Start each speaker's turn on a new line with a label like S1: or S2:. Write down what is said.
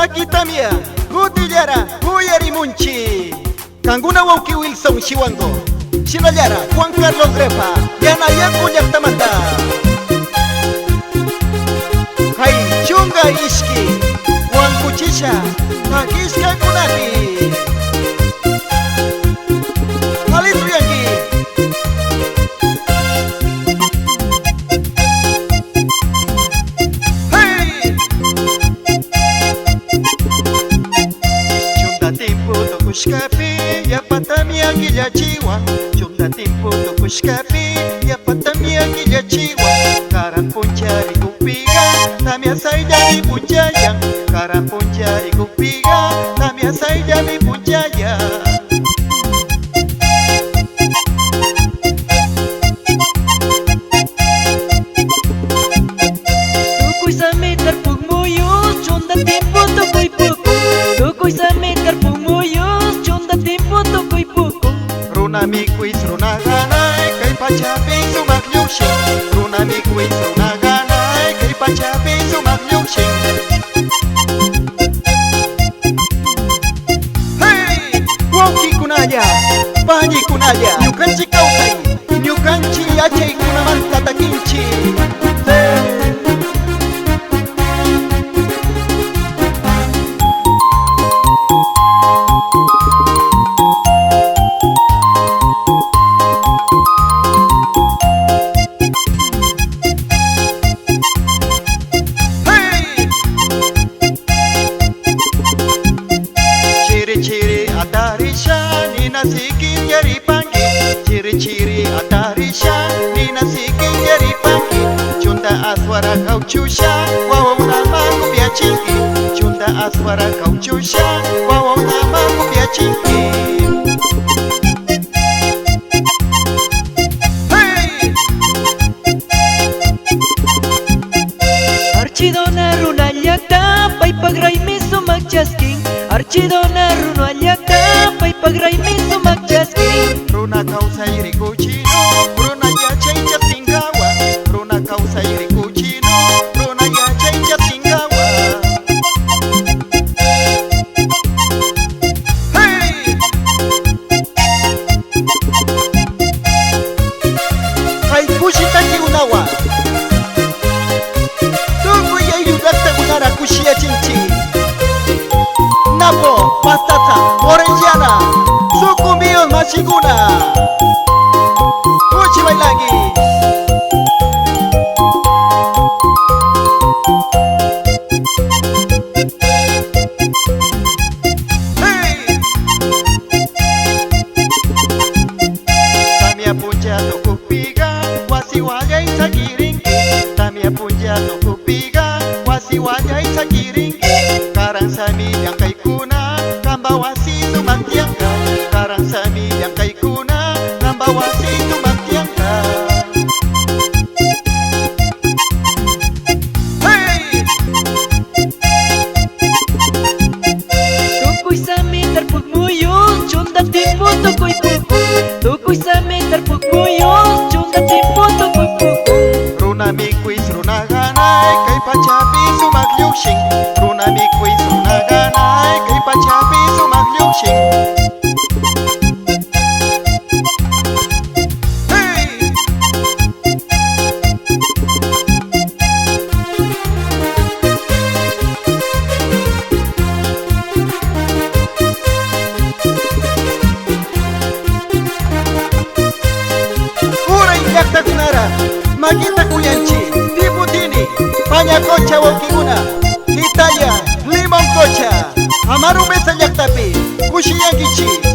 S1: Taki Tamia, Gutillara, Guyari Munchi, Kanguna Wauki Wilson Shiwango, Shilayara, Juan Carlos Grepa, Yanayaku Yaktamanda, Hai Chunga Ishki, Juan Kuchisha, Takishka Kunati, Alitu Yangi, Kushkapi ya patamia gillachiwa, chunda timpo to kushkapi ya patamia gillachiwa, karan punchari kupiga, tamia saida mi punchaya, karan punchari kupiga, tamia saida mi punchaya.
S2: Tukui sa meter pugmuyo, chunda timpo to koi puku, tukui sa meter pugmuyo.
S1: Runa mi quiz runa ganai kai pachapi sumak yukshin. Runa mi quiz runa ganai kai pachapi sumak yukshin. Hey, woki kunaya, pani kunaya. Nyukanchi kaukai, nyukanchi achei kunamanta takinchi. Nasikin jari panggi, ciri-ciri atarisha, ni nasikin jari panggi. Cunda aswara kau cusha, wow nama ku biar cingki. Cunda aswara kau cusha, wow nama ku biar cingki. Hey,
S2: Archidona runa yakta, pai pagrai miso magchasking. Archidona runa yakta, pai pagrai miso magchasking.
S1: Runa kau sairi kucino, runa ya cenja tinggawa. Runa kau sairi kucino, runa ya cenja tinggawa. Hey, hai kushitaki unawa. Tuku ya yudakta unara kushia cinci. Napo, patata, orangiana, sukumbio masiguna. Uchi bailangi. Hey, tamia punja to kupiga, wasi wajai sakiringi. Tamia punja to kupiga, wasi wajai sakiringi. Karang sami yang kai kuna, kamba wasi tumak tiangka. Karang sami yang kai kuna, kamba wasi tumak tiangka. Hey,
S2: Tukui sa meter pugmuyo, chunda timpo to koi puku. Tukui sa meter pugmuyo, chunda timpo to koi puku.
S1: runa mi quiz runa ganai, kai pachapi sumak yukshin. Runa mi quiz runa ganai, kai pachapi sumak yukshin. Hey, urai yakta kunara, magita kuyanchi, tibutini, panya kocha wakiguna, Italia, limon kocha, amaru mesa yaktapi, kushiyangichi.